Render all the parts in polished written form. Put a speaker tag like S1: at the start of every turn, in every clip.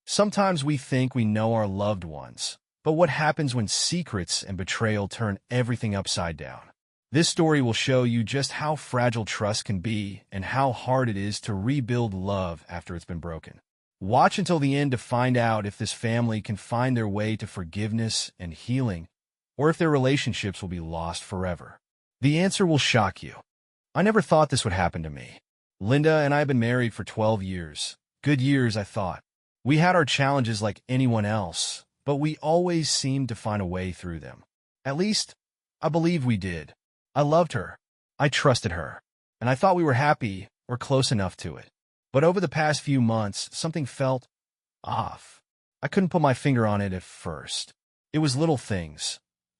S1: Sometimes we think we know our loved ones, but what happens when secrets and betrayal turn everything upside down? This story will show you just how fragile trust can be and how hard it is to rebuild love after it's been broken. Watch until the end to find out if this family can find their way to forgiveness and healing, or if their relationships will be lost forever. The answer will shock you. I never thought this would happen to me. Linda and I have been married for 12 years. Good years, I thought. We had our challenges like anyone else, but we always seemed to find a way through them. At least, I believe we did. I loved her. I trusted her. And I thought we were happy or close enough to it. But over the past few months, something felt off. I couldn't put my finger on it at first. It was little things.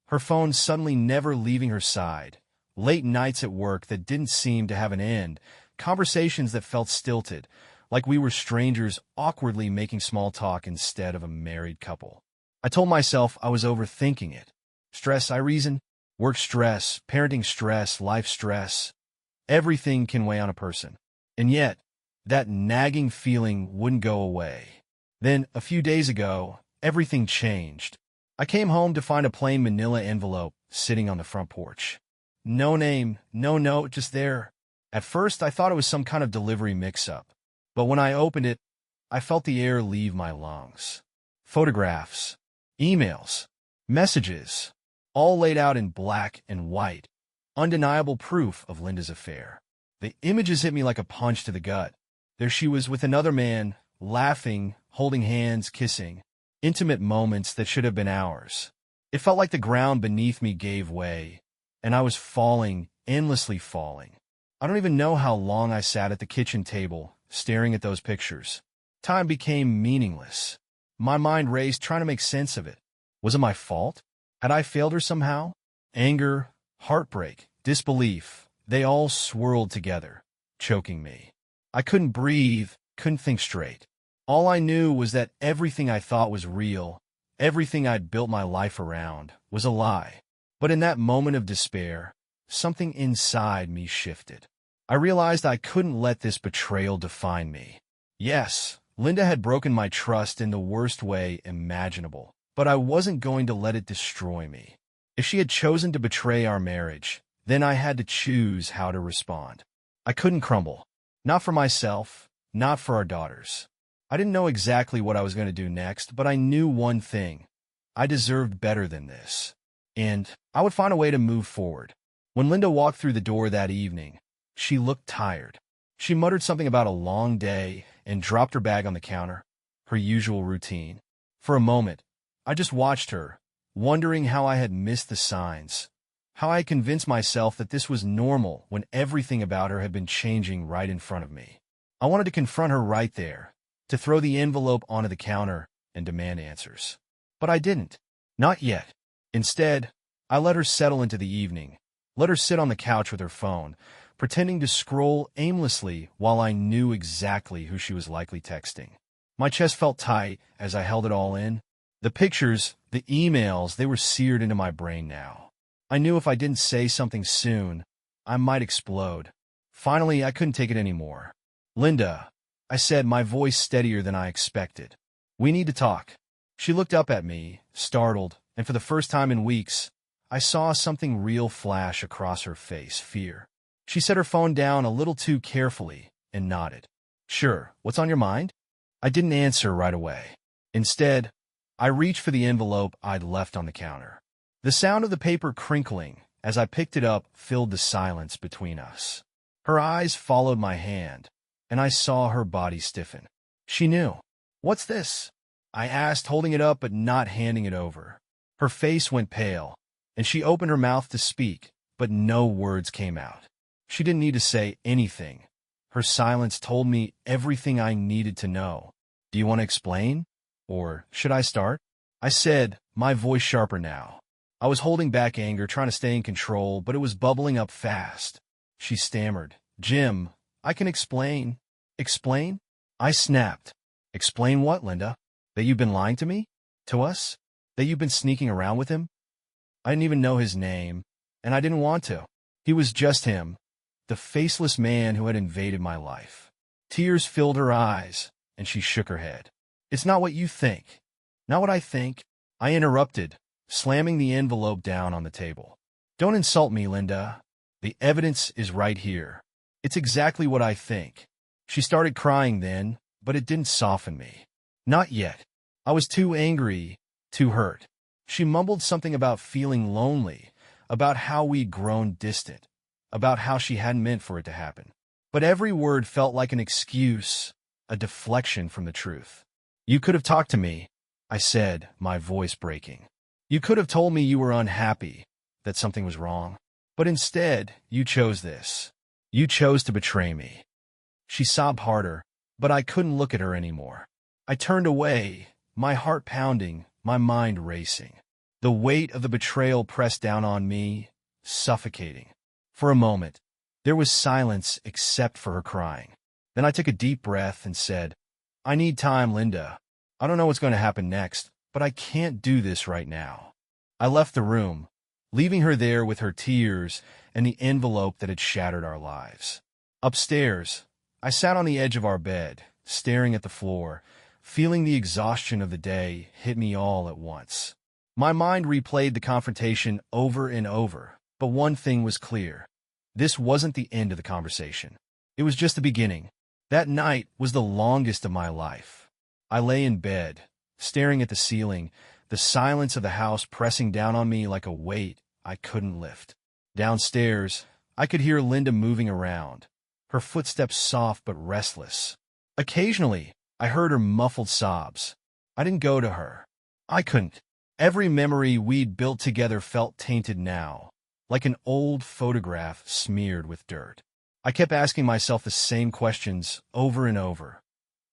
S1: Her phone suddenly never leaving her side. Late nights at work that didn't seem to have an end. Conversations that felt stilted, like we were strangers awkwardly making small talk instead of a married couple. I told myself I was overthinking it. Stress, I reasoned. Work stress, parenting stress, life stress. Everything can weigh on a person. And yet, that nagging feeling wouldn't go away. Then, a few days ago, everything changed. I came home to find a plain manila envelope sitting on the front porch. No name, no note, just there. At first, I thought it was some kind of delivery mix-up. But when I opened it, I felt the air leave my lungs. Photographs, emails, messages, all laid out in black and white. Undeniable proof of Linda's affair. The images hit me like a punch to the gut. There she was with another man, laughing, holding hands, kissing. Intimate moments that should have been ours. It felt like the ground beneath me gave way, and I was falling, endlessly falling. I don't even know how long I sat at the kitchen table, staring at those pictures. Time became meaningless. My mind raced, trying to make sense of it. Was it my fault? Had I failed her somehow? Anger, heartbreak, disbelief, they all swirled together, choking me. I couldn't breathe, couldn't think straight. All I knew was that everything I thought was real, everything I'd built my life around, was a lie. But in that moment of despair, something inside me shifted. I realized I couldn't let this betrayal define me. Yes, Linda had broken my trust in the worst way imaginable, but I wasn't going to let it destroy me. If she had chosen to betray our marriage, then I had to choose how to respond. I couldn't crumble. Not for myself, not for our daughters. I didn't know exactly what I was going to do next, but I knew one thing. I deserved better than this. And I would find a way to move forward. When Linda walked through the door that evening, she looked tired. She muttered something about a long day and dropped her bag on the counter, her usual routine. For a moment, I just watched her, wondering how I had missed the signs, how I had convinced myself that this was normal when everything about her had been changing right in front of me. I wanted to confront her right there, to throw the envelope onto the counter and demand answers. But I didn't. Not yet. Instead, I let her settle into the evening, let her sit on the couch with her phone, pretending to scroll aimlessly while I knew exactly who she was likely texting. My chest felt tight as I held it all in. The pictures, the emails, they were seared into my brain now. I knew if I didn't say something soon, I might explode. Finally, I couldn't take it anymore. "Linda," I said, my voice steadier than I expected. "We need to talk." She looked up at me, startled, and for the first time in weeks, I saw something real flash across her face, fear. She set her phone down a little too carefully and nodded. "Sure, what's on your mind?" I didn't answer right away. Instead, I reached for the envelope I'd left on the counter. The sound of the paper crinkling as I picked it up filled the silence between us. Her eyes followed my hand, and I saw her body stiffen. She knew. "What's this?" I asked, holding it up but not handing it over. Her face went pale, and she opened her mouth to speak, but no words came out. She didn't need to say anything. Her silence told me everything I needed to know. "Do you want to explain? Or should I start?" I said, my voice sharper now. I was holding back anger, trying to stay in control, but it was bubbling up fast. She stammered. "Jim, I can explain." "Explain?" I snapped. "Explain what, Linda? That you've been lying to me? To us? That you've been sneaking around with him?" I didn't even know his name, and I didn't want to. He was just him, the faceless man who had invaded my life. Tears filled her eyes, and she shook her head. It's not what you think. Not what I think. I interrupted, slamming the envelope down on the table. Don't insult me, Linda. The evidence is right here. It's exactly what I think. She started crying then, but it didn't soften me. Not yet. I was too angry, too hurt. She mumbled something about feeling lonely, about how we'd grown distant, about how she hadn't meant for it to happen. But every word felt like an excuse, a deflection from the truth. You could have talked to me, I said, my voice breaking. You could have told me you were unhappy, that something was wrong. But instead, you chose this. You chose to betray me. She sobbed harder, but I couldn't look at her anymore. I turned away, my heart pounding, my mind racing. The weight of the betrayal pressed down on me, suffocating. For a moment, there was silence except for her crying. Then I took a deep breath and said, I need time, Linda. I don't know what's going to happen next, but I can't do this right now. I left the room, leaving her there with her tears and the envelope that had shattered our lives. Upstairs, I sat on the edge of our bed, staring at the floor, feeling the exhaustion of the day hit me all at once. My mind replayed the confrontation over and over, but one thing was clear. This wasn't the end of the conversation. It was just the beginning. That night was the longest of my life. I lay in bed, staring at the ceiling, the silence of the house pressing down on me like a weight I couldn't lift. Downstairs, I could hear Linda moving around, her footsteps soft but restless. Occasionally, I heard her muffled sobs. I didn't go to her. I couldn't. Every memory we'd built together felt tainted now, like an old photograph smeared with dirt. I kept asking myself the same questions over and over.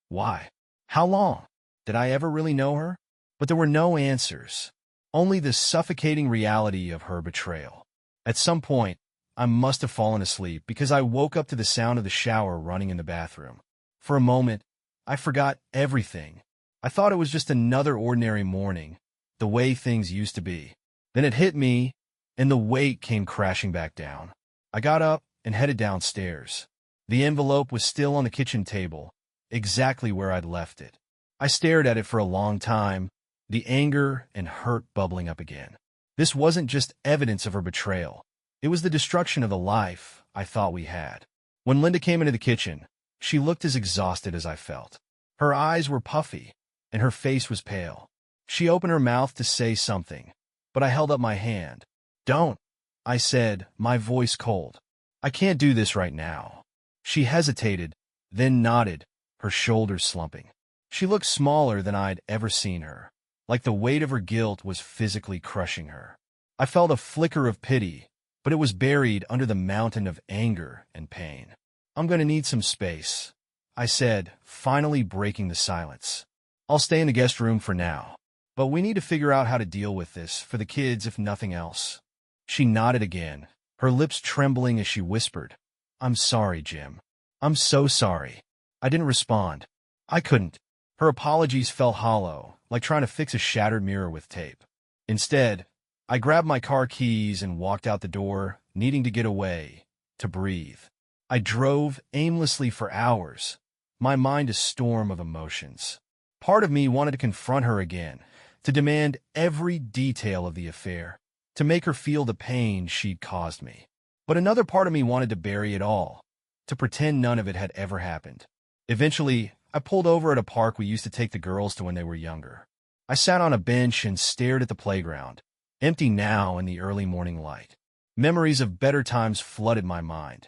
S1: Why? How long? Did I ever really know her? But there were no answers, only the suffocating reality of her betrayal. At some point, I must have fallen asleep because I woke up to the sound of the shower running in the bathroom. For a moment, I forgot everything. I thought it was just another ordinary morning, the way things used to be. Then it hit me, and the weight came crashing back down. I got up and headed downstairs. The envelope was still on the kitchen table, exactly where I'd left it. I stared at it for a long time, the anger and hurt bubbling up again. This wasn't just evidence of her betrayal. It was the destruction of the life I thought we had. When Linda came into the kitchen, she looked as exhausted as I felt. Her eyes were puffy, and her face was pale. She opened her mouth to say something, but I held up my hand. Don't, I said, my voice cold. I can't do this right now. She hesitated, then nodded, her shoulders slumping. She looked smaller than I'd ever seen her, like the weight of her guilt was physically crushing her. I felt a flicker of pity, but it was buried under the mountain of anger and pain. I'm going to need some space, I said, finally breaking the silence. I'll stay in the guest room for now, but we need to figure out how to deal with this for the kids if nothing else. She nodded again, her lips trembling as she whispered, I'm sorry, Jim. I'm so sorry. I didn't respond. I couldn't. Her apologies felt hollow, like trying to fix a shattered mirror with tape. Instead, I grabbed my car keys and walked out the door, needing to get away, to breathe. I drove aimlessly for hours, my mind a storm of emotions. Part of me wanted to confront her again, to demand every detail of the affair, to make her feel the pain she'd caused me. But another part of me wanted to bury it all, to pretend none of it had ever happened. Eventually, I pulled over at a park we used to take the girls to when they were younger. I sat on a bench and stared at the playground, empty now in the early morning light. Memories of better times flooded my mind.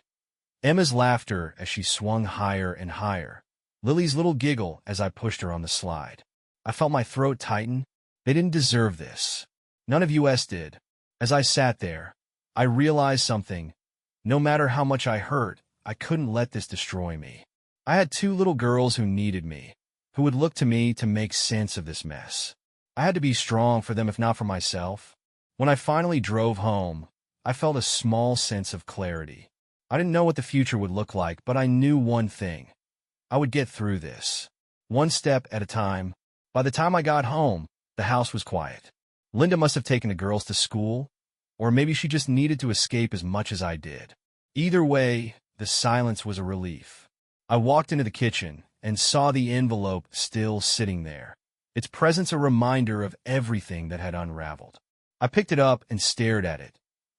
S1: Emma's laughter as she swung higher and higher. Lily's little giggle as I pushed her on the slide. I felt my throat tighten. They didn't deserve this. None of us did. As I sat there, I realized something. No matter how much I hurt, I couldn't let this destroy me. I had two little girls who needed me, who would look to me to make sense of this mess. I had to be strong for them if not for myself. When I finally drove home, I felt a small sense of clarity. I didn't know what the future would look like, but I knew one thing. I would get through this, one step at a time. By the time I got home, the house was quiet. Linda must have taken the girls to school, or maybe she just needed to escape as much as I did. Either way, the silence was a relief. I walked into the kitchen, and saw the envelope still sitting there, its presence a reminder of everything that had unraveled. I picked it up and stared at it,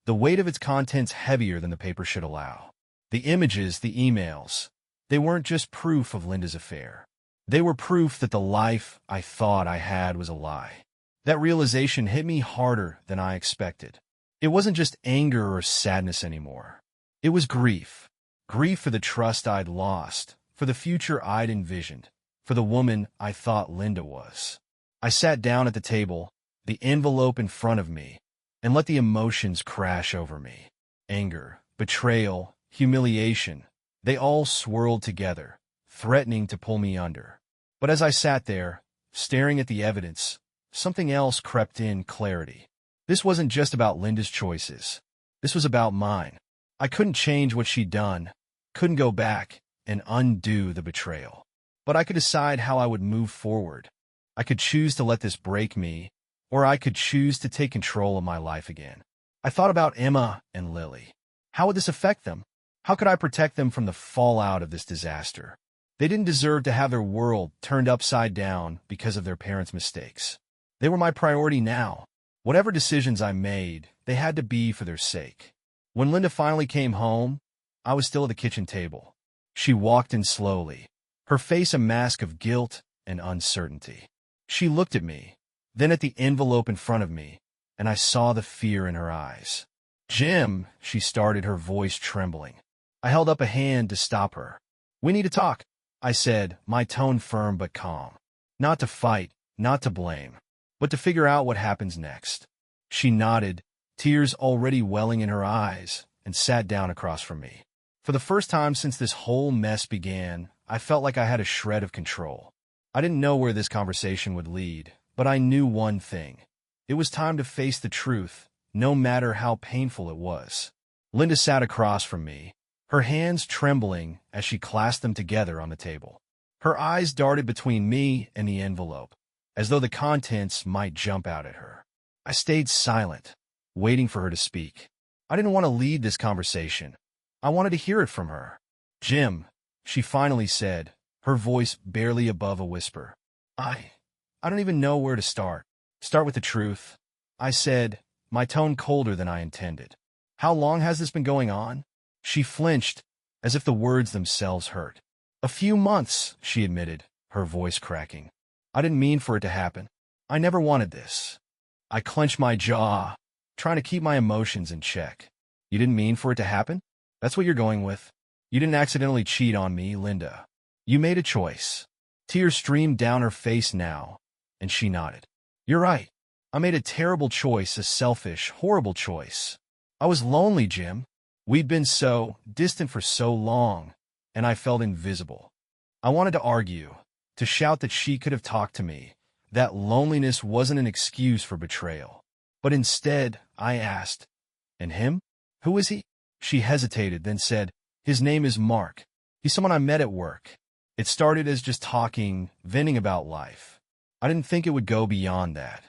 S1: the weight of its contents heavier than the paper should allow. The images, the emails, they weren't just proof of Linda's affair. They were proof that the life I thought I had was a lie. That realization hit me harder than I expected. It wasn't just anger or sadness anymore. It was grief. Grief for the trust I'd lost, for the future I'd envisioned, for the woman I thought Linda was. I sat down at the table, the envelope in front of me, and let the emotions crash over me. Anger, betrayal, humiliation, they all swirled together, threatening to pull me under. But as I sat there, staring at the evidence, something else crept in: clarity. This wasn't just about Linda's choices. This was about mine. I couldn't change what she'd done, couldn't go back and undo the betrayal. But I could decide how I would move forward. I could choose to let this break me, or I could choose to take control of my life again. I thought about Emma and Lily. How would this affect them? How could I protect them from the fallout of this disaster? They didn't deserve to have their world turned upside down because of their parents' mistakes. They were my priority now. Whatever decisions I made, they had to be for their sake. When Linda finally came home, I was still at the kitchen table. She walked in slowly, her face a mask of guilt and uncertainty. She looked at me, then at the envelope in front of me, and I saw the fear in her eyes. "Jim," she started, her voice trembling. I held up a hand to stop her. "We need to talk," I said, my tone firm but calm. Not to fight, not to blame, but to figure out what happens next. She nodded, tears already welling in her eyes, and sat down across from me. For the first time since this whole mess began, I felt like I had a shred of control. I didn't know where this conversation would lead, but I knew one thing. It was time to face the truth, no matter how painful it was. Linda sat across from me, her hands trembling as she clasped them together on the table. Her eyes darted between me and the envelope, as though the contents might jump out at her. I stayed silent, waiting for her to speak. I didn't want to lead this conversation. I wanted to hear it from her. "Jim," she finally said, her voice barely above a whisper. I don't even know where to start." "Start with the truth," I said, my tone colder than I intended. "How long has this been going on?" She flinched, as if the words themselves hurt. "A few months," she admitted, her voice cracking. "I didn't mean for it to happen. I never wanted this." I clenched my jaw, trying to keep my emotions in check. "You didn't mean for it to happen? That's what you're going with? You didn't accidentally cheat on me, Linda. You made a choice." Tears streamed down her face now, and she nodded. "You're right. I made a terrible choice, a selfish, horrible choice. I was lonely, Jim. We'd been so distant for so long, and I felt invisible. I wanted to argue, to shout that she could have talked to me, that loneliness wasn't an excuse for betrayal. But instead, I asked, 'And him? Who is he?' She hesitated, then said, 'His name is Mark. He's someone I met at work.' It started as just talking, venting about life. I didn't think it would go beyond that.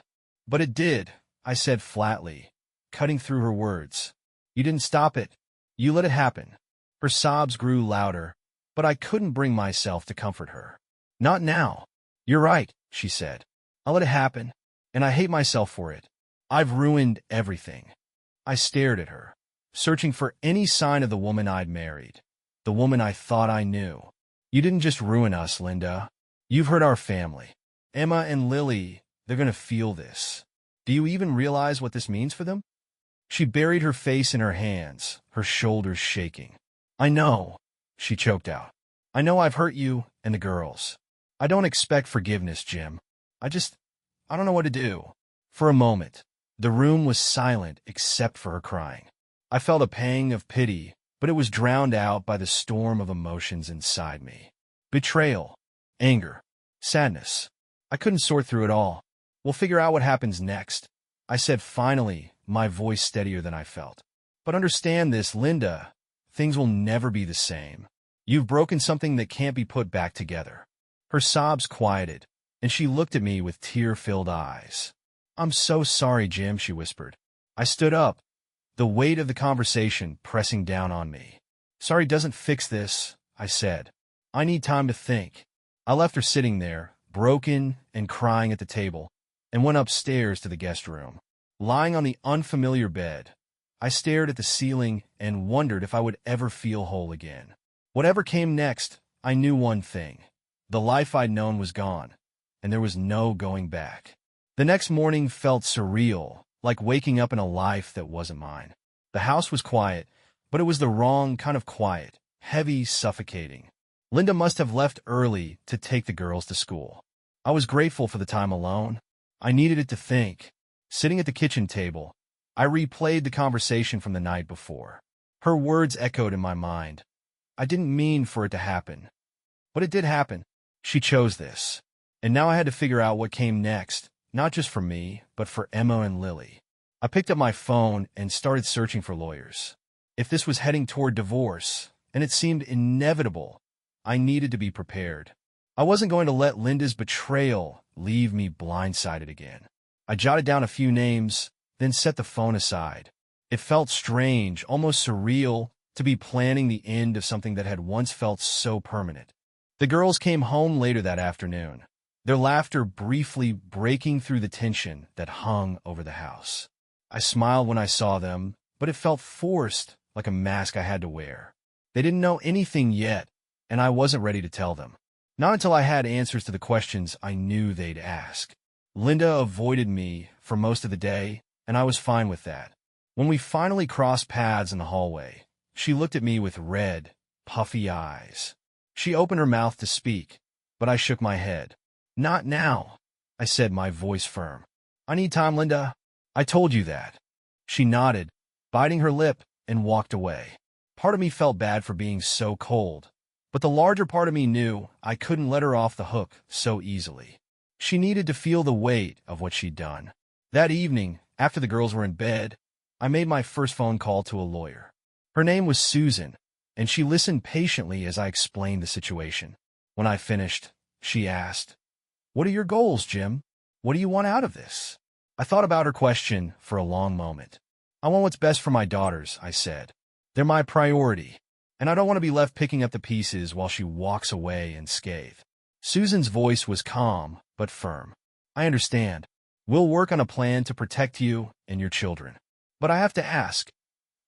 S1: But it did," I said flatly, cutting through her words. "You didn't stop it. You let it happen." Her sobs grew louder, but I couldn't bring myself to comfort her. "Not now. You're right," she said. "I let it happen, and I hate myself for it. I've ruined everything." I stared at her, searching for any sign of the woman I'd married, the woman I thought I knew. "You didn't just ruin us, Linda. You've hurt our family. Emma and Lily, they're going to feel this. Do you even realize what this means for them?" She buried her face in her hands, her shoulders shaking. "I know," she choked out. "I know I've hurt you and the girls. I don't expect forgiveness, Jim. I don't know what to do." For a moment, the room was silent except for her crying. I felt a pang of pity, but it was drowned out by the storm of emotions inside me. Betrayal, anger, sadness. I couldn't sort through it all. "We'll figure out what happens next," I said finally, my voice steadier than I felt. "But understand this, Linda. Things will never be the same. You've broken something that can't be put back together." Her sobs quieted, and she looked at me with tear-filled eyes. "I'm so sorry, Jim," she whispered. I stood up, the weight of the conversation pressing down on me. "Sorry doesn't fix this," I said. "I need time to think." I left her sitting there, broken and crying at the table, and went upstairs to the guest room. Lying on the unfamiliar bed, I stared at the ceiling and wondered if I would ever feel whole again. Whatever came next, I knew one thing. The life I'd known was gone, and there was no going back. The next morning felt surreal, like waking up in a life that wasn't mine. The house was quiet, but it was the wrong kind of quiet, heavy, suffocating. Linda must have left early to take the girls to school. I was grateful for the time alone. I needed it to think. Sitting at the kitchen table, I replayed the conversation from the night before. Her words echoed in my mind. I didn't mean for it to happen, but it did happen. She chose this. And now I had to figure out what came next, not just for me, but for Emma and Lily. I picked up my phone and started searching for lawyers. If this was heading toward divorce, and it seemed inevitable, I needed to be prepared. I wasn't going to let Linda's betrayal leave me blindsided again. I jotted down a few names, then set the phone aside. It felt strange, almost surreal, to be planning the end of something that had once felt so permanent. The girls came home later that afternoon, their laughter briefly breaking through the tension that hung over the house. I smiled when I saw them, but it felt forced, like a mask I had to wear. They didn't know anything yet, and I wasn't ready to tell them. Not until I had answers to the questions I knew they'd ask. Linda avoided me for most of the day, and I was fine with that. When we finally crossed paths in the hallway, she looked at me with red, puffy eyes. She opened her mouth to speak, but I shook my head. "Not now," I said, my voice firm. "I need time, Linda. I told you that." She nodded, biting her lip, and walked away. Part of me felt bad for being so cold, but the larger part of me knew I couldn't let her off the hook so easily. She needed to feel the weight of what she'd done. That evening, after the girls were in bed, I made my first phone call to a lawyer. Her name was Susan, and she listened patiently as I explained the situation. When I finished, she asked, "What are your goals, Jim? What do you want out of this?" I thought about her question for a long moment. "I want what's best for my daughters," I said. "They're my priority, and I don't want to be left picking up the pieces while she walks away unscathed." Susan's voice was calm but firm. "I understand. We'll work on a plan to protect you and your children. But I have to ask,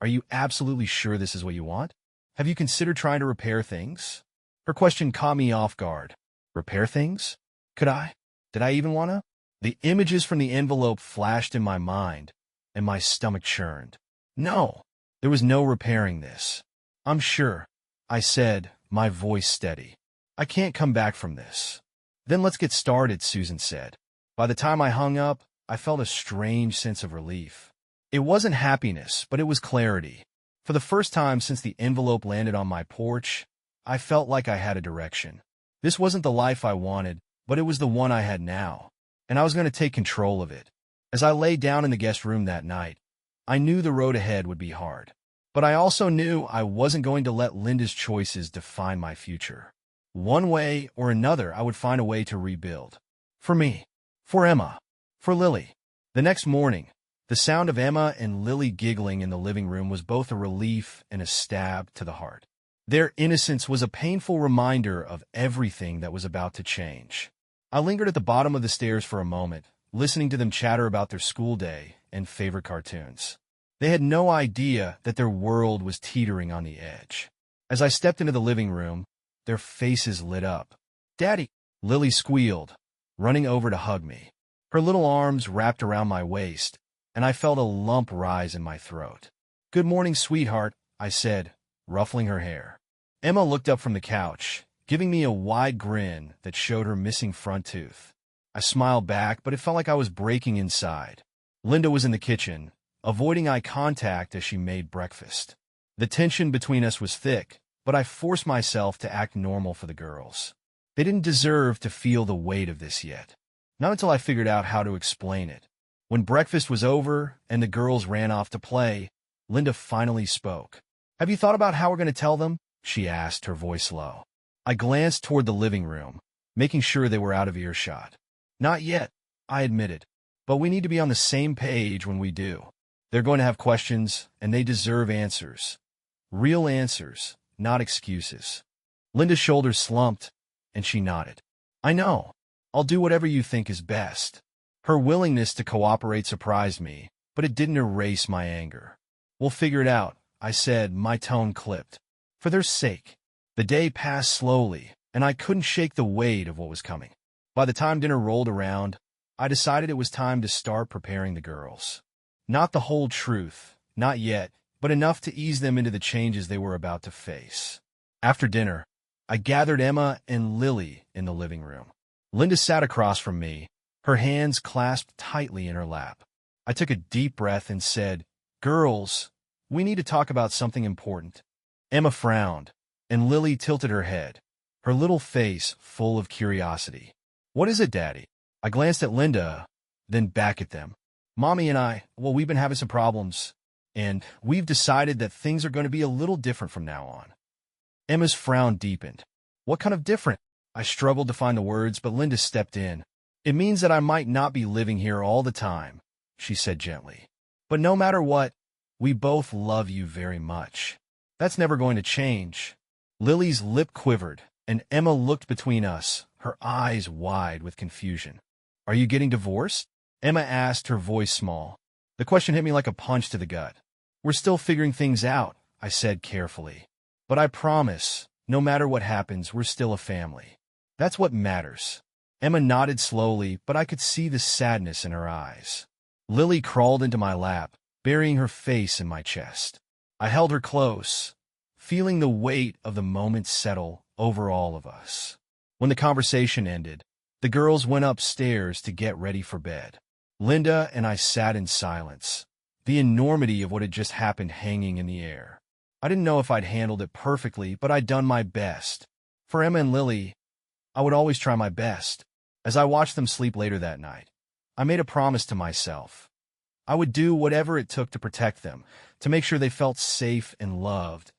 S1: are you absolutely sure this is what you want? Have you considered trying to repair things?" Her question caught me off guard. Repair things? Could I? Did I even want to? The images from the envelope flashed in my mind, and my stomach churned. No, there was no repairing this. "I'm sure," I said, my voice steady. "I can't come back from this." "Then let's get started," Susan said. By the time I hung up, I felt a strange sense of relief. It wasn't happiness, but it was clarity. For the first time since the envelope landed on my porch, I felt like I had a direction. This wasn't the life I wanted, but it was the one I had now, and I was going to take control of it. As I lay down in the guest room that night, I knew the road ahead would be hard. But I also knew I wasn't going to let Linda's choices define my future. One way or another, I would find a way to rebuild. For me, for Emma, for Lily. The next morning, the sound of Emma and Lily giggling in the living room was both a relief and a stab to the heart. Their innocence was a painful reminder of everything that was about to change. I lingered at the bottom of the stairs for a moment, listening to them chatter about their school day and favorite cartoons. They had no idea that their world was teetering on the edge. As I stepped into the living room, their faces lit up. "Daddy!" Lily squealed, running over to hug me. Her little arms wrapped around my waist, and I felt a lump rise in my throat. "Good morning, sweetheart," I said, ruffling her hair. Emma looked up from the couch, giving me a wide grin that showed her missing front tooth. I smiled back, but it felt like I was breaking inside. Linda was in the kitchen, avoiding eye contact as she made breakfast. The tension between us was thick, but I forced myself to act normal for the girls. They didn't deserve to feel the weight of this yet. Not until I figured out how to explain it. When breakfast was over and the girls ran off to play, Linda finally spoke. "Have you thought about how we're going to tell them?" she asked, her voice low. I glanced toward the living room, making sure they were out of earshot. "Not yet," I admitted, "but we need to be on the same page when we do. They're going to have questions, and they deserve answers. Real answers, not excuses." Linda's shoulders slumped, and she nodded. I know. I'll do whatever you think is best. Her willingness to cooperate surprised me, but it didn't erase my anger. We'll figure it out, I said, my tone clipped. For their sake. The day passed slowly, and I couldn't shake the weight of what was coming. By the time dinner rolled around, I decided it was time to start preparing the girls. Not the whole truth, not yet, but enough to ease them into the changes they were about to face. After dinner, I gathered Emma and Lily in the living room. Linda sat across from me, her hands clasped tightly in her lap. I took a deep breath and said, "Girls, we need to talk about something important." Emma frowned, and Lily tilted her head, her little face full of curiosity. "What is it, Daddy?" I glanced at Linda, then back at them. "Mommy and we've been having some problems, and we've decided that things are going to be a little different from now on." Emma's frown deepened. "What kind of different?" I struggled to find the words, but Linda stepped in. "It means that I might not be living here all the time," she said gently. "But no matter what, we both love you very much. That's never going to change." Lily's lip quivered, and Emma looked between us, her eyes wide with confusion. "Are you getting divorced?" Emma asked, her voice small. The question hit me like a punch to the gut. "We're still figuring things out," I said carefully. "But I promise, no matter what happens, we're still a family. That's what matters." Emma nodded slowly, but I could see the sadness in her eyes. Lily crawled into my lap, burying her face in my chest. I held her close, feeling the weight of the moment settle over all of us. When the conversation ended, the girls went upstairs to get ready for bed. Linda and I sat in silence, the enormity of what had just happened hanging in the air. I didn't know if I'd handled it perfectly, but I'd done my best. For Emma and Lily, I would always try my best. As I watched them sleep later that night, I made a promise to myself. I would do whatever it took to protect them, to make sure they felt safe and loved,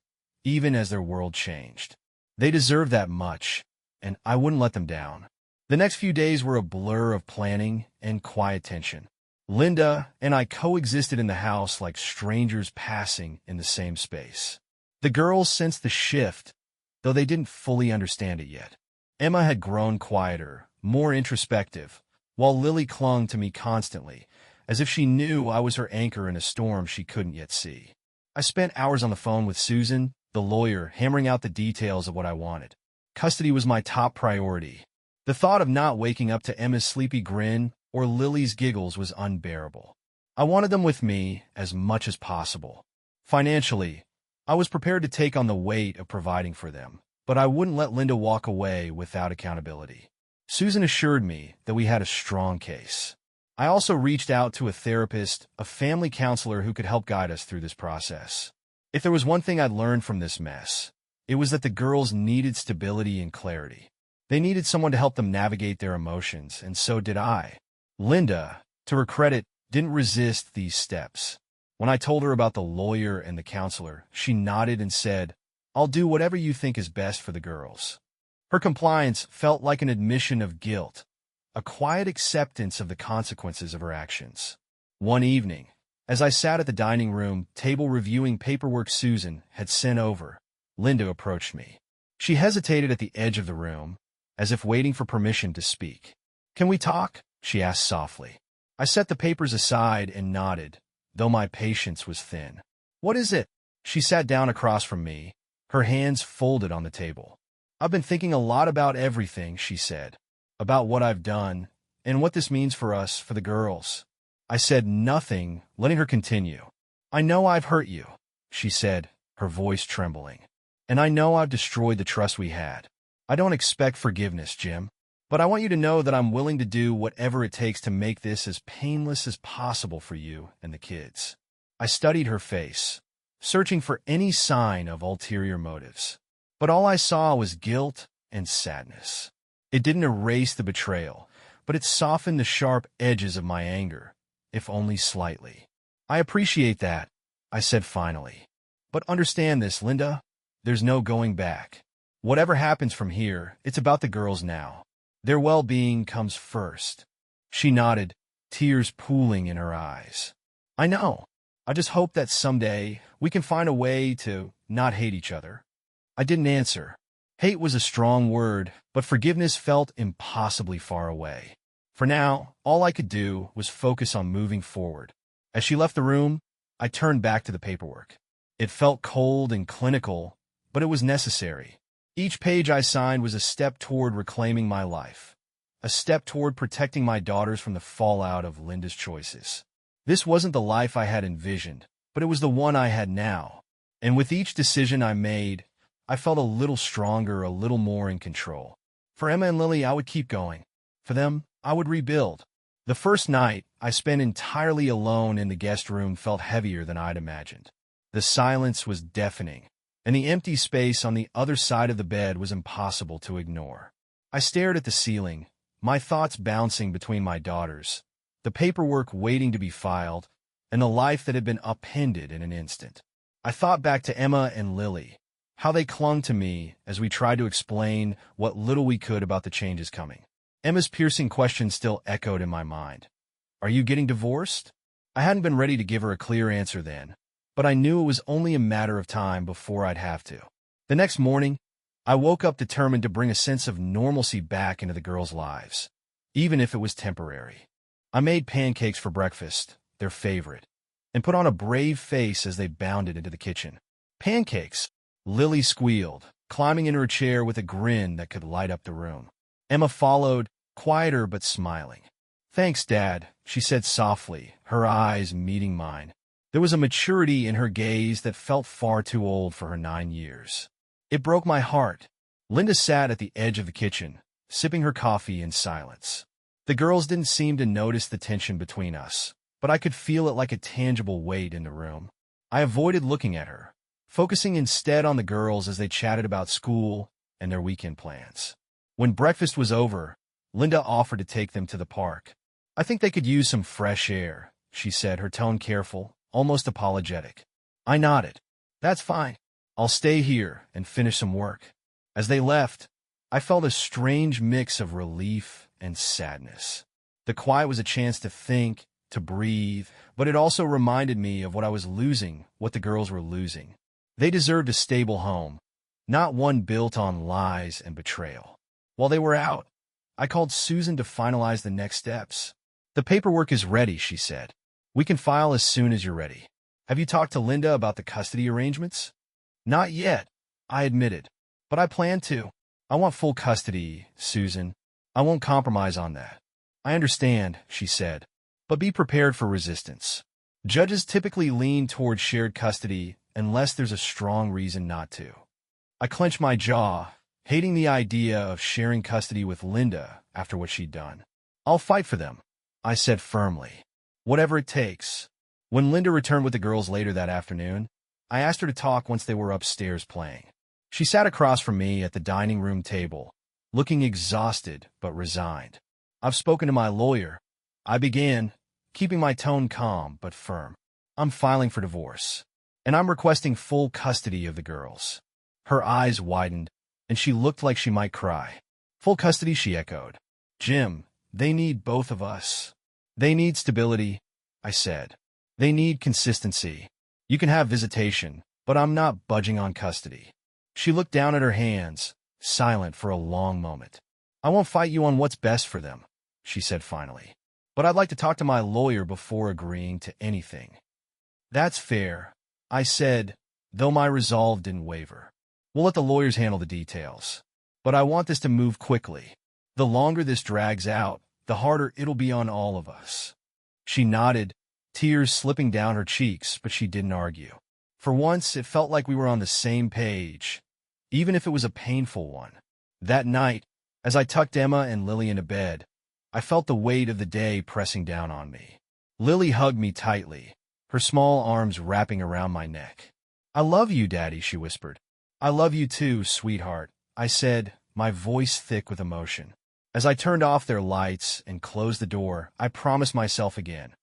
S1: even as their world changed. They deserved that much, and I wouldn't let them down. The next few days were a blur of planning and quiet tension. Linda and I coexisted in the house like strangers passing in the same space. The girls sensed the shift, though they didn't fully understand it yet. Emma had grown quieter, more introspective, while Lily clung to me constantly, as if she knew I was her anchor in a storm she couldn't yet see. I spent hours on the phone with Susan, the lawyer, hammering out the details of what I wanted. Custody was my top priority. The thought of not waking up to Emma's sleepy grin or Lily's giggles was unbearable. I wanted them with me as much as possible. Financially, I was prepared to take on the weight of providing for them, but I wouldn't let Linda walk away without accountability. Susan assured me that we had a strong case. I also reached out to a therapist, a family counselor who could help guide us through this process. If there was one thing I'd learned from this mess, it was that the girls needed stability and clarity. They needed someone to help them navigate their emotions, and so did I. Linda, to her credit, didn't resist these steps. When I told her about the lawyer and the counselor, she nodded and said, "I'll do whatever you think is best for the girls." Her compliance felt like an admission of guilt, a quiet acceptance of the consequences of her actions. One evening, as I sat at the dining room table reviewing paperwork Susan had sent over, Linda approached me. She hesitated at the edge of the room, as if waiting for permission to speak. "Can we talk?" she asked softly. I set the papers aside and nodded, though my patience was thin. "What is it?" She sat down across from me, her hands folded on the table. "I've been thinking a lot about everything," she said, "about what I've done, and what this means for us, for the girls." I said nothing, letting her continue. "I know I've hurt you," she said, her voice trembling. "And I know I've destroyed the trust we had. I don't expect forgiveness, Jim. But I want you to know that I'm willing to do whatever it takes to make this as painless as possible for you and the kids." I studied her face, searching for any sign of ulterior motives. But all I saw was guilt and sadness. It didn't erase the betrayal, but it softened the sharp edges of my anger, if only slightly. "I appreciate that," I said finally. "But understand this, Linda. There's no going back. Whatever happens from here, it's about the girls now. Their well-being comes first." She nodded, tears pooling in her eyes. "I know. I just hope that someday we can find a way to not hate each other." I didn't answer. Hate was a strong word, but forgiveness felt impossibly far away. For now, all I could do was focus on moving forward. As she left the room, I turned back to the paperwork. It felt cold and clinical, but it was necessary. Each page I signed was a step toward reclaiming my life, a step toward protecting my daughters from the fallout of Linda's choices. This wasn't the life I had envisioned, but it was the one I had now. And with each decision I made, I felt a little stronger, a little more in control. For Emma and Lily, I would keep going. For them, I would rebuild. The first night I spent entirely alone in the guest room felt heavier than I'd imagined. The silence was deafening, and the empty space on the other side of the bed was impossible to ignore. I stared at the ceiling, my thoughts bouncing between my daughters, the paperwork waiting to be filed, and the life that had been upended in an instant. I thought back to Emma and Lily, how they clung to me as we tried to explain what little we could about the changes coming. Emma's piercing question still echoed in my mind. "Are you getting divorced?" I hadn't been ready to give her a clear answer then, but I knew it was only a matter of time before I'd have to. The next morning, I woke up determined to bring a sense of normalcy back into the girls' lives, even if it was temporary. I made pancakes for breakfast, their favorite, and put on a brave face as they bounded into the kitchen. "Pancakes!" Lily squealed, climbing into her chair with a grin that could light up the room. Emma followed, quieter but smiling. "Thanks, Dad," she said softly, her eyes meeting mine. There was a maturity in her gaze that felt far too old for her 9 years. It broke my heart. Linda sat at the edge of the kitchen, sipping her coffee in silence. The girls didn't seem to notice the tension between us, but I could feel it like a tangible weight in the room. I avoided looking at her, focusing instead on the girls as they chatted about school and their weekend plans. When breakfast was over, Linda offered to take them to the park. "I think they could use some fresh air," she said, her tone careful, almost apologetic. I nodded. "That's fine. I'll stay here and finish some work." As they left, I felt a strange mix of relief and sadness. The quiet was a chance to think, to breathe, but it also reminded me of what I was losing, what the girls were losing. They deserved a stable home, not one built on lies and betrayal. While they were out, I called Susan to finalize the next steps. "The paperwork is ready," she said. "We can file as soon as you're ready. Have you talked to Linda about the custody arrangements?" "Not yet," I admitted, "but I plan to. I want full custody, Susan. I won't compromise on that." "I understand," she said, "but be prepared for resistance. Judges typically lean toward shared custody unless there's a strong reason not to." I clenched my jaw, hating the idea of sharing custody with Linda after what she'd done. "I'll fight for them," I said firmly. "Whatever it takes." When Linda returned with the girls later that afternoon, I asked her to talk once they were upstairs playing. She sat across from me at the dining room table, looking exhausted but resigned. "I've spoken to my lawyer," I began, keeping my tone calm but firm. "I'm filing for divorce, and I'm requesting full custody of the girls." Her eyes widened, and she looked like she might cry. "Full custody," she echoed. "Jim, they need both of us." "They need stability," I said. "They need consistency. You can have visitation, but I'm not budging on custody." She looked down at her hands, silent for a long moment. "I won't fight you on what's best for them," she said finally. "But I'd like to talk to my lawyer before agreeing to anything." "That's fair," I said, though my resolve didn't waver. "We'll let the lawyers handle the details. But I want this to move quickly. The longer this drags out, the harder it'll be on all of us." She nodded, tears slipping down her cheeks, but she didn't argue. For once, it felt like we were on the same page, even if it was a painful one. That night, as I tucked Emma and Lily into bed, I felt the weight of the day pressing down on me. Lily hugged me tightly, her small arms wrapping around my neck. "I love you, Daddy," she whispered. "I love you too, sweetheart," I said, my voice thick with emotion. As I turned off their lights and closed the door, I promised myself again.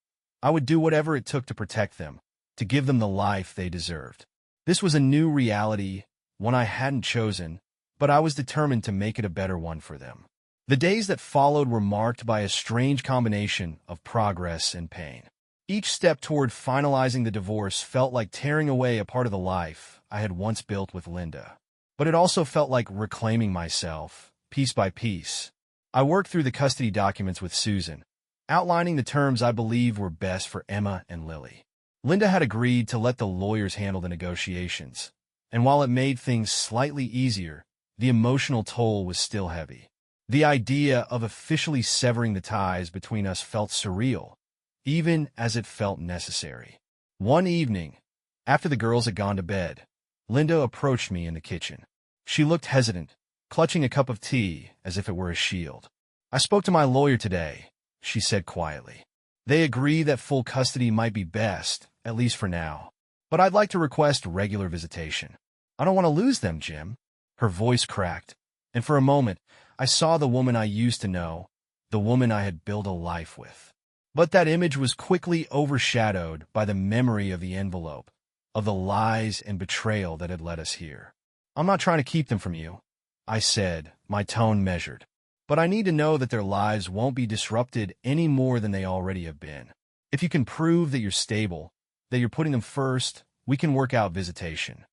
S1: I would do whatever it took to protect them, to give them the life they deserved. This was a new reality, one I hadn't chosen, but I was determined to make it a better one for them. The days that followed were marked by a strange combination of progress and pain. Each step toward finalizing the divorce felt like tearing away a part of the life I had once built with Linda. but it also felt like reclaiming myself, piece by piece. I worked through the custody documents with Susan, outlining the terms I believed were best for Emma and Lily. Linda had agreed to let the lawyers handle the negotiations, and while it made things slightly easier, the emotional toll was still heavy. The idea of officially severing the ties between us felt surreal, even as it felt necessary. One evening, after the girls had gone to bed, Linda approached me in the kitchen. She looked hesitant, clutching a cup of tea as if it were a shield. "I spoke to my lawyer today," she said quietly. "They agree that full custody might be best, at least for now. But I'd like to request regular visitation. I don't want to lose them, Jim." Her voice cracked, and for a moment, I saw the woman I used to know, the woman I had built a life with. But that image was quickly overshadowed by the memory of the envelope, of the lies and betrayal that had led us here. "I'm not trying to keep them from you," I said, my tone measured. "But I need to know that their lives won't be disrupted any more than they already have been. If you can prove that you're stable, that you're putting them first, we can work out visitation."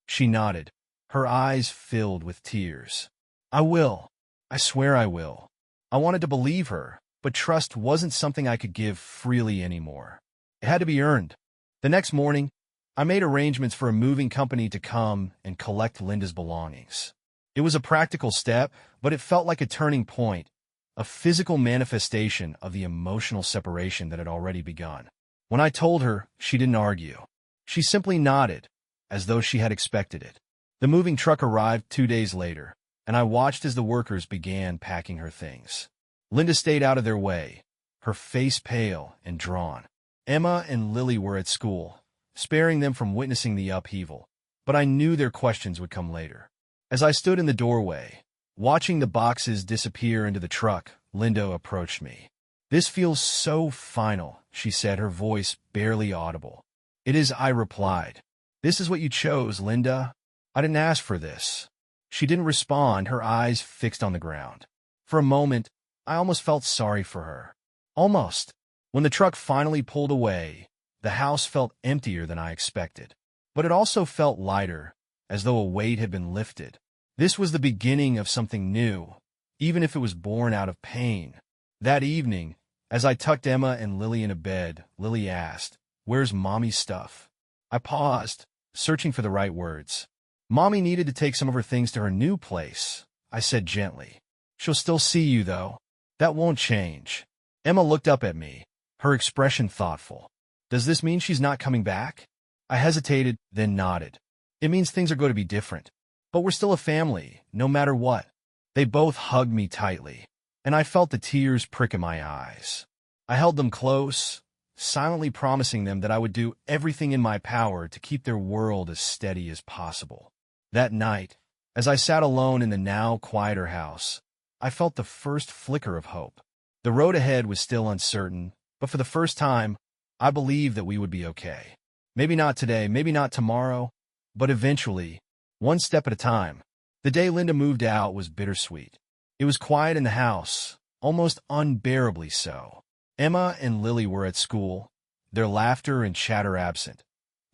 S1: She nodded, her eyes filled with tears. "I will. I swear I will." I wanted to believe her, but trust wasn't something I could give freely anymore. It had to be earned. The next morning, I made arrangements for a moving company to come and collect Linda's belongings. It was a practical step, but it felt like a turning point, a physical manifestation of the emotional separation that had already begun. When I told her, she didn't argue. She simply nodded, as though she had expected it. The moving truck arrived 2 days later, and I watched as the workers began packing her things. Linda stayed out of their way, her face pale and drawn. Emma and Lily were at school, sparing them from witnessing the upheaval, but I knew their questions would come later. As I stood in the doorway, watching the boxes disappear into the truck, Linda approached me. "This feels so final," she said, her voice barely audible. "It is," I replied. "This is what you chose, Linda. I didn't ask for this." She didn't respond, her eyes fixed on the ground. For a moment, I almost felt sorry for her. Almost. When the truck finally pulled away, the house felt emptier than I expected. But it also felt lighter, as though a weight had been lifted. This was the beginning of something new, even if it was born out of pain. That evening, as I tucked Emma and Lily into bed, Lily asked, "Where's Mommy's stuff?" I paused, searching for the right words. "Mommy needed to take some of her things to her new place," I said gently. "She'll still see you, though. That won't change." Emma looked up at me, her expression thoughtful. "Does this mean she's not coming back?" I hesitated, then nodded. "It means things are going to be different. But we're still a family, no matter what." They both hugged me tightly, and I felt the tears prick in my eyes. I held them close, silently promising them that I would do everything in my power to keep their world as steady as possible. That night, as I sat alone in the now quieter house, I felt the first flicker of hope. The road ahead was still uncertain, but for the first time, I believed that we would be okay. Maybe not today, maybe not tomorrow, but eventually, one step at a time. The day Linda moved out was bittersweet. It was quiet in the house, almost unbearably so. Emma and Lily were at school, their laughter and chatter absent,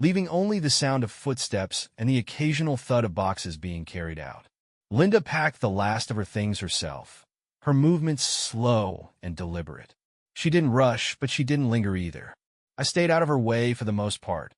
S1: leaving only the sound of footsteps and the occasional thud of boxes being carried out. Linda packed the last of her things herself, her movements slow and deliberate. She didn't rush, but she didn't linger either. I stayed out of her way for the most part,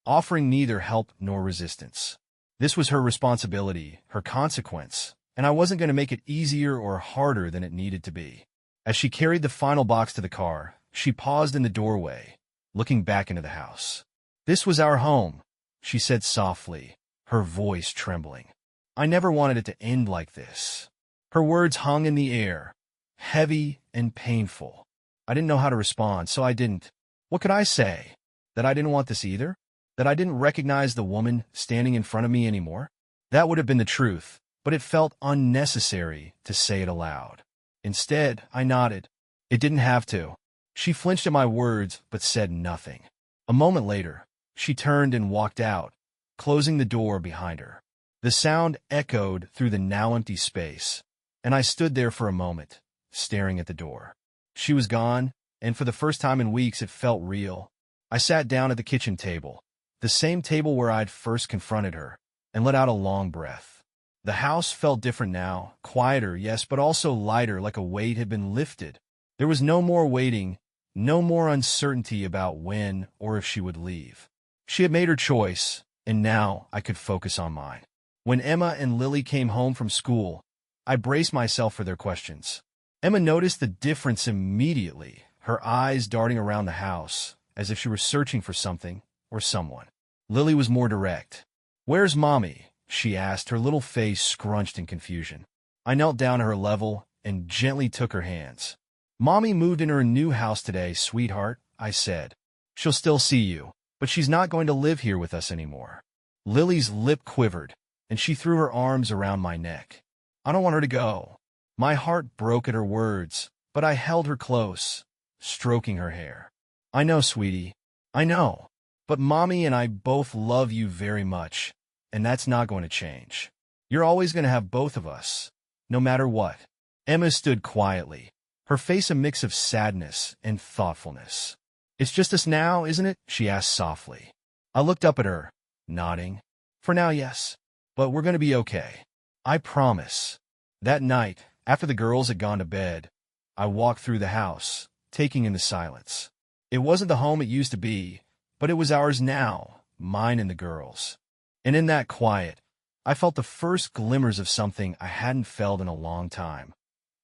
S1: offering neither help nor resistance. This was her responsibility, her consequence, and I wasn't going to make it easier or harder than it needed to be. As she carried the final box to the car, she paused in the doorway, looking back into the house. "This was our home," she said softly, her voice trembling. "I never wanted it to end like this." Her words hung in the air, heavy and painful. I didn't know how to respond, so I didn't. What could I say? That I didn't want this either? That I didn't recognize the woman standing in front of me anymore? That would have been the truth, but it felt unnecessary to say it aloud. Instead, I nodded. It didn't have to. She flinched at my words, but said nothing. A moment later, she turned and walked out, closing the door behind her. The sound echoed through the now empty space, and I stood there for a moment, staring at the door. She was gone, and for the first time in weeks it felt real. I sat down at the kitchen table, the same table where I'd first confronted her, and let out a long breath. The house felt different now, quieter, yes, but also lighter, like a weight had been lifted. There was no more waiting, no more uncertainty about when or if she would leave. She had made her choice, and now I could focus on mine. When Emma and Lily came home from school, I braced myself for their questions. Emma noticed the difference immediately, her eyes darting around the house, as if she were searching for something or someone. Lily was more direct. "Where's Mommy?" she asked, her little face scrunched in confusion. I knelt down at her level and gently took her hands. "Mommy moved into her new house today, sweetheart," I said. "She'll still see you, but she's not going to live here with us anymore." Lily's lip quivered, and she threw her arms around my neck. "I don't want her to go." My heart broke at her words, but I held her close, stroking her hair. "I know, sweetie. I know. But Mommy and I both love you very much, and that's not going to change. You're always going to have both of us, no matter what." Emma stood quietly, her face a mix of sadness and thoughtfulness. "It's just us now, isn't it?" she asked softly. I looked up at her, nodding. "For now, yes. But we're going to be okay. I promise." That night, after the girls had gone to bed, I walked through the house, taking in the silence. It wasn't the home it used to be, but it was ours now, mine and the girls. And in that quiet, I felt the first glimmers of something I hadn't felt in a long time.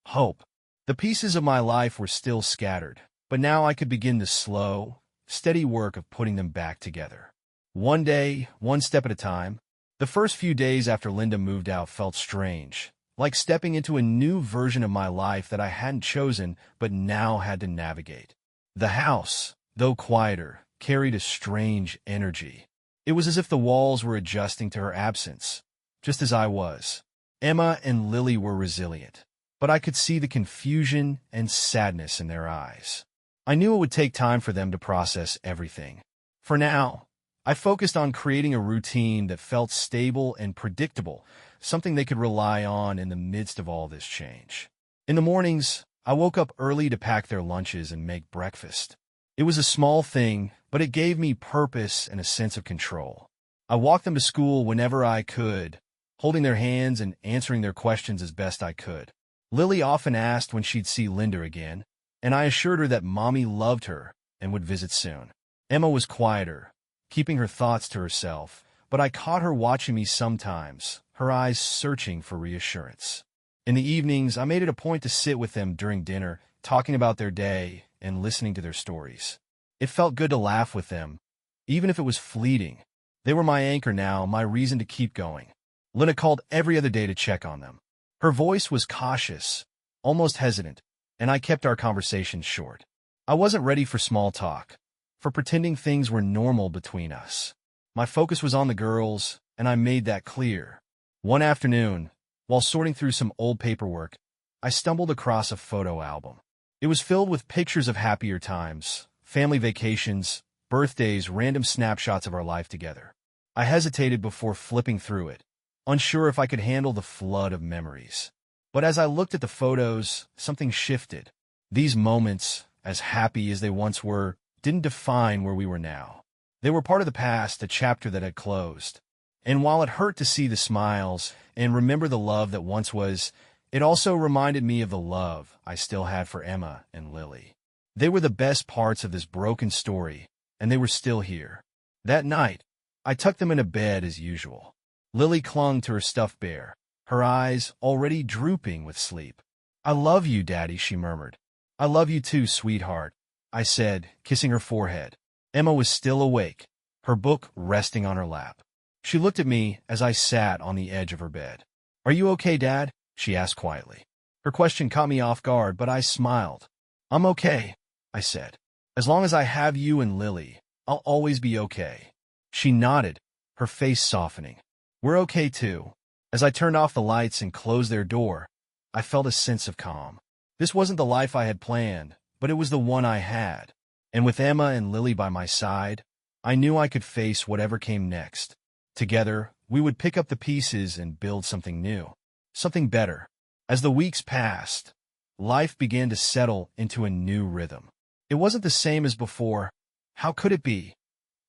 S1: Hope. The pieces of my life were still scattered, but now I could begin the slow, steady work of putting them back together. One day, one step at a time. The first few days after Linda moved out felt strange, like stepping into a new version of my life that I hadn't chosen but now had to navigate. The house, though quieter, carried a strange energy. It was as if the walls were adjusting to her absence, just as I was. Emma and Lily were resilient, but I could see the confusion and sadness in their eyes. I knew it would take time for them to process everything. For now, I focused on creating a routine that felt stable and predictable, something they could rely on in the midst of all this change. In the mornings, I woke up early to pack their lunches and make breakfast. It was a small thing, but it gave me purpose and a sense of control. I walked them to school whenever I could, holding their hands and answering their questions as best I could. Lily often asked when she'd see Linda again, and I assured her that Mommy loved her and would visit soon. Emma was quieter, keeping her thoughts to herself, but I caught her watching me sometimes, her eyes searching for reassurance. In the evenings, I made it a point to sit with them during dinner, talking about their day and listening to their stories. It felt good to laugh with them, even if it was fleeting. They were my anchor now, my reason to keep going. Linda called every other day to check on them. Her voice was cautious, almost hesitant, and I kept our conversations short. I wasn't ready for small talk, for pretending things were normal between us. My focus was on the girls, and I made that clear. One afternoon, while sorting through some old paperwork, I stumbled across a photo album. It was filled with pictures of happier times, family vacations, birthdays, random snapshots of our life together. I hesitated before flipping through it, unsure if I could handle the flood of memories. But as I looked at the photos, something shifted. These moments, as happy as they once were, didn't define where we were now. They were part of the past, a chapter that had closed. And while it hurt to see the smiles and remember the love that once was, it also reminded me of the love I still had for Emma and Lily. They were the best parts of this broken story, and they were still here. That night, I tucked them into bed as usual. Lily clung to her stuffed bear, her eyes already drooping with sleep. "I love you, Daddy," she murmured. "I love you too, sweetheart," I said, kissing her forehead. Emma was still awake, her book resting on her lap. She looked at me as I sat on the edge of her bed. "Are you okay, Dad?" she asked quietly. Her question caught me off guard, but I smiled. "I'm okay," I said. "As long as I have you and Lily, I'll always be okay." She nodded, her face softening. "We're okay too." As I turned off the lights and closed their door, I felt a sense of calm. This wasn't the life I had planned, but it was the one I had. And with Emma and Lily by my side, I knew I could face whatever came next. Together, we would pick up the pieces and build something new, something better. As the weeks passed, life began to settle into a new rhythm. It wasn't the same as before. How could it be?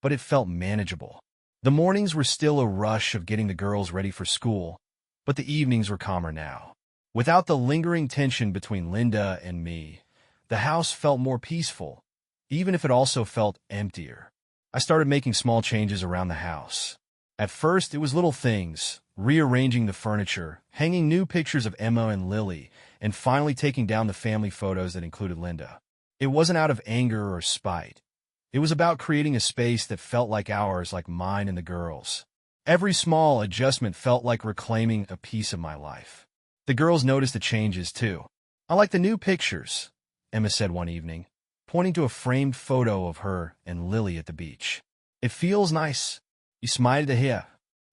S1: But it felt manageable. The mornings were still a rush of getting the girls ready for school, But the evenings were calmer now. Without the lingering tension between Linda and me, the house felt more peaceful, even if it also felt emptier. I started making small changes around the house. At first, it was little things, rearranging the furniture, hanging new pictures of Emma and Lily, and finally taking down the family photos that included Linda. It wasn't out of anger or spite. It was about creating a space that felt like ours, like mine and the girls. Every small adjustment felt like reclaiming a piece of my life. The girls noticed the changes, too. "I like the new pictures," Emma said one evening, pointing to a framed photo of her and Lily at the beach. "It feels nice. You smiled to hear.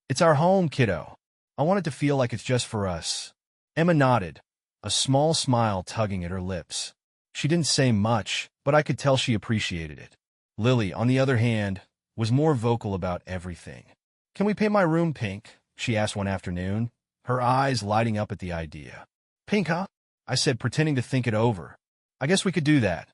S1: It's our home, kiddo. I want it to feel like it's just for us." Emma nodded, a small smile tugging at her lips. She didn't say much, but I could tell she appreciated it. Lily, on the other hand, was more vocal about everything. "Can we paint my room pink?" she asked one afternoon, her eyes lighting up at the idea. "Pink, huh?" I said, pretending to think it over. "I guess we could do that."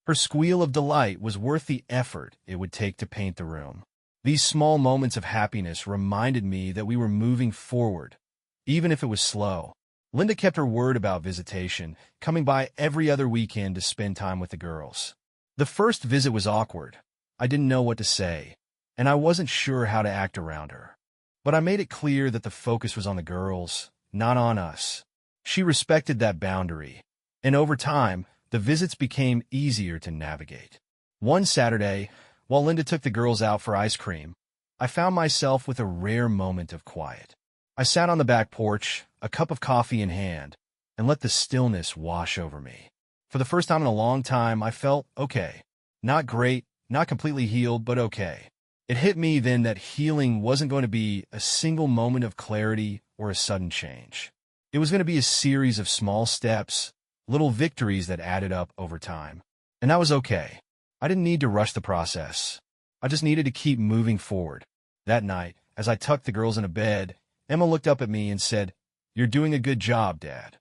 S1: Her squeal of delight was worth the effort it would take to paint the room. These small moments of happiness reminded me that we were moving forward, even if it was slow. Linda kept her word about visitation, coming by every other weekend to spend time with the girls. The first visit was awkward. I didn't know what to say, and I wasn't sure how to act around her. But I made it clear that the focus was on the girls, not on us. She respected that boundary, and over time, the visits became easier to navigate. One Saturday, while Linda took the girls out for ice cream, I found myself with a rare moment of quiet. I sat on the back porch, a cup of coffee in hand, and let the stillness wash over me. For the first time in a long time, I felt okay. Not great, not completely healed, but okay. It hit me then that healing wasn't going to be a single moment of clarity or a sudden change. It was going to be a series of small steps, little victories that added up over time. And that was okay. I didn't need to rush the process. I just needed to keep moving forward. That night, as I tucked the girls into bed, Emma looked up at me and said, "You're doing a good job, Dad."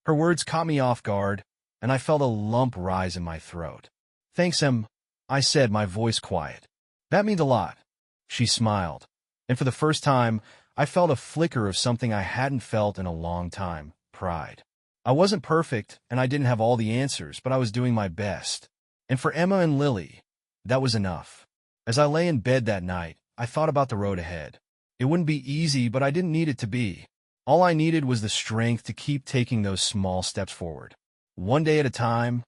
S1: Her words caught me off guard, and I felt a lump rise in my throat. "Thanks, Em," I said, my voice quiet. "That means a lot." She smiled, and for the first time, I felt a flicker of something I hadn't felt in a long time: pride. I wasn't perfect, and I didn't have all the answers, but I was doing my best. And for Emma and Lily, that was enough. As I lay in bed that night, I thought about the road ahead. It wouldn't be easy, but I didn't need it to be. All I needed was the strength to keep taking those small steps forward. One day at a time,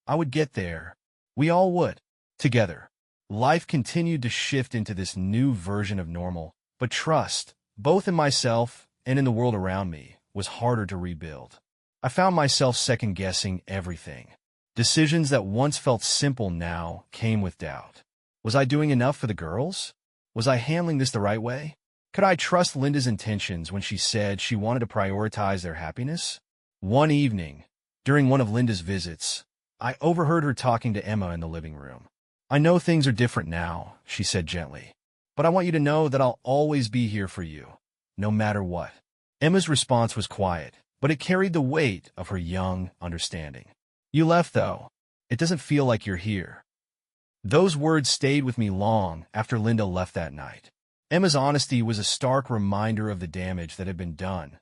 S1: I would get there. We all would. Together. Life continued to shift into this new version of normal, but trust, both in myself and in the world around me, was harder to rebuild. I found myself second-guessing everything. Decisions that once felt simple now came with doubt. Was I doing enough for the girls? Was I handling this the right way? Could I trust Linda's intentions when she said she wanted to prioritize their happiness? One evening, during one of Linda's visits, I overheard her talking to Emma in the living room. "I know things are different now," she said gently, "but I want you to know that I'll always be here for you, no matter what." Emma's response was quiet, but it carried the weight of her young understanding. "You left, though. It doesn't feel like you're here." Those words stayed with me long after Linda left that night. Emma's honesty was a stark reminder of the damage that had been done,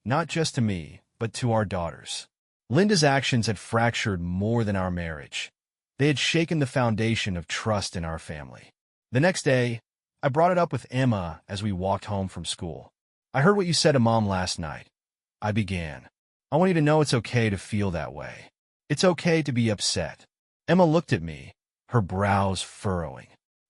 S1: not just to me, but to our daughters. Linda's actions had fractured more than our marriage. They had shaken the foundation of trust in our family. The next day, I brought it up with Emma as we walked home from school. "I heard what you said to Mom last night," I began. "I want you to know it's okay to feel that way. It's okay to be upset." Emma looked at me, her brows furrowing.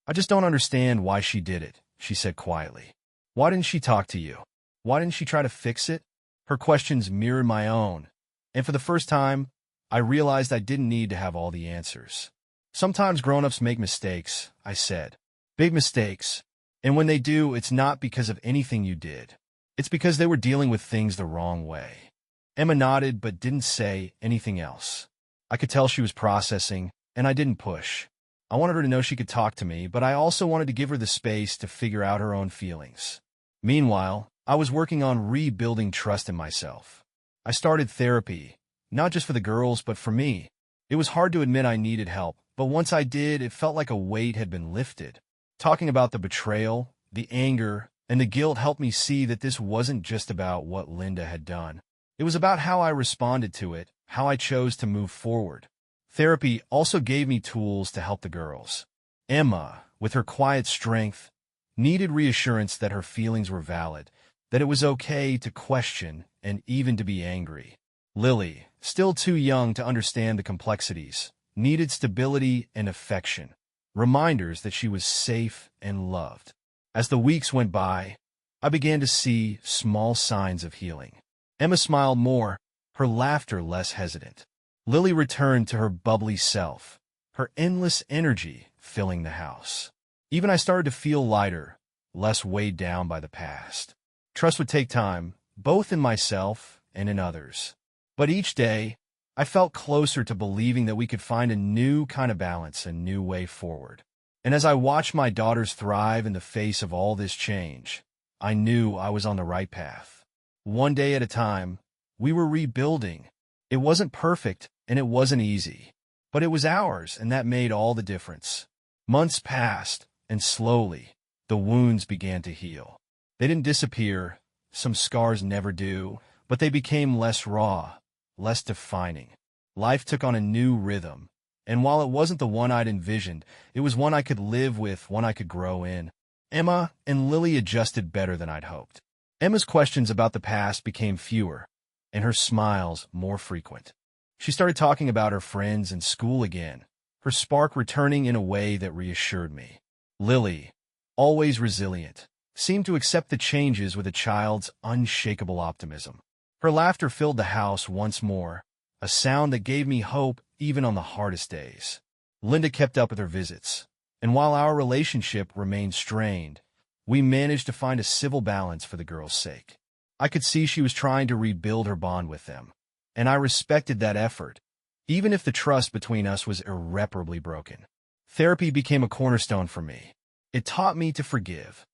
S1: "I just don't understand why she did it," she said quietly. "Why didn't she talk to you? Why didn't she try to fix it?" Her questions mirrored my own, and for the first time, I realized I didn't need to have all the answers. "Sometimes grown-ups make mistakes," I said. "Big mistakes. And when they do, it's not because of anything you did. It's because they were dealing with things the wrong way." Emma nodded but didn't say anything else. I could tell she was processing, and I didn't push. I wanted her to know she could talk to me, but I also wanted to give her the space to figure out her own feelings. Meanwhile, I was working on rebuilding trust in myself. I started therapy, not just for the girls, but for me. It was hard to admit I needed help, but once I did, it felt like a weight had been lifted. Talking about the betrayal, the anger, And the guilt helped me see that this wasn't just about what Linda had done. It was about how I responded to it, how I chose to move forward. Therapy also gave me tools to help the girls. Emma, with her quiet strength, needed reassurance that her feelings were valid, that it was okay to question and even to be angry. Lily, still too young to understand the complexities, needed stability and affection, reminders that she was safe and loved. As the weeks went by, I began to see small signs of healing. Emma smiled more, her laughter less hesitant. Lily returned to her bubbly self, her endless energy filling the house. Even I started to feel lighter, less weighed down by the past. Trust would take time, both in myself and in others. But each day, I felt closer to believing that we could find a new kind of balance, a new way forward. And as I watched my daughters thrive in the face of all this change, I knew I was on the right path. One day at a time, we were rebuilding. It wasn't perfect, and it wasn't easy. But it was ours, and that made all the difference. Months passed, and slowly, the wounds began to heal. They didn't disappear, some scars never do, but they became less raw, less defining. Life took on a new rhythm, and while it wasn't the one I'd envisioned, it was one I could live with, one I could grow in. Emma and Lily adjusted better than I'd hoped. Emma's questions about the past became fewer, and her smiles more frequent. She started talking about her friends and school again, her spark returning in a way that reassured me. Lily, always resilient, seemed to accept the changes with a child's unshakable optimism. Her laughter filled the house once more, a sound that gave me hope even on the hardest days. Linda kept up with her visits, and while our relationship remained strained, we managed to find a civil balance for the girls' sake. I could see she was trying to rebuild her bond with them, and I respected that effort, even if the trust between us was irreparably broken. Therapy became a cornerstone for me. It taught me to forgive,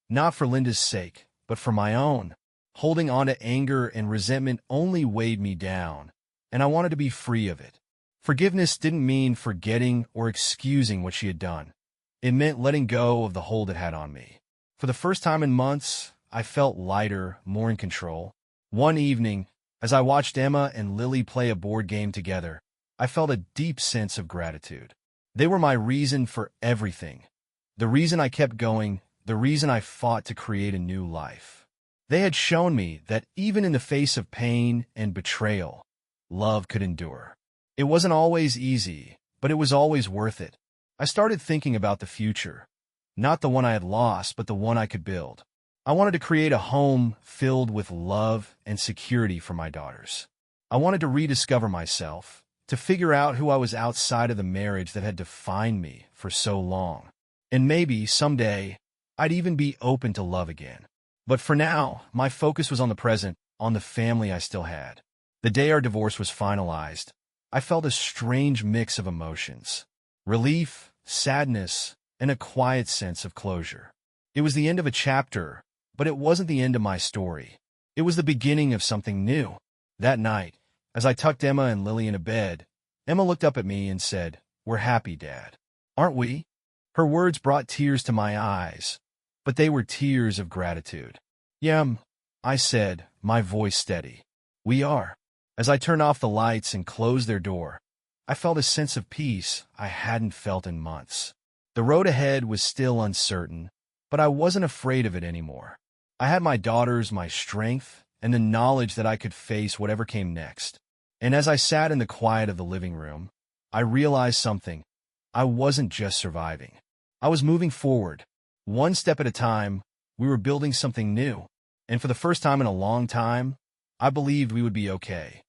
S1: not for Linda's sake, but for my own. Holding on to anger and resentment only weighed me down, and I wanted to be free of it. Forgiveness didn't mean forgetting or excusing what she had done. It meant letting go of the hold it had on me. For the first time in months, I felt lighter, more in control. One evening, as I watched Emma and Lily play a board game together, I felt a deep sense of gratitude. They were my reason for everything. The reason I kept going, the reason I fought to create a new life. They had shown me that even in the face of pain and betrayal, love could endure. It wasn't always easy, but it was always worth it. I started thinking about the future, not the one I had lost, but the one I could build. I wanted to create a home filled with love and security for my daughters. I wanted to rediscover myself, to figure out who I was outside of the marriage that had defined me for so long. And maybe, someday, I'd even be open to love again. But for now, my focus was on the present, on the family I still had. The day our divorce was finalized, I felt a strange mix of emotions. Relief, sadness, and a quiet sense of closure. It was the end of a chapter, but it wasn't the end of my story. It was the beginning of something new. That night, as I tucked Emma and Lily into bed, Emma looked up at me and said, "We're happy, Dad. Aren't we?" Her words brought tears to my eyes, but they were tears of gratitude. "Yeah," I said, my voice steady. "We are." As I turned off the lights and closed their door, I felt a sense of peace I hadn't felt in months. The road ahead was still uncertain, but I wasn't afraid of it anymore. I had my daughters, my strength, and the knowledge that I could face whatever came next. And as I sat in the quiet of the living room, I realized something. I wasn't just surviving. I was moving forward. One step at a time, we were building something new. And for the first time in a long time, I believed we would be okay.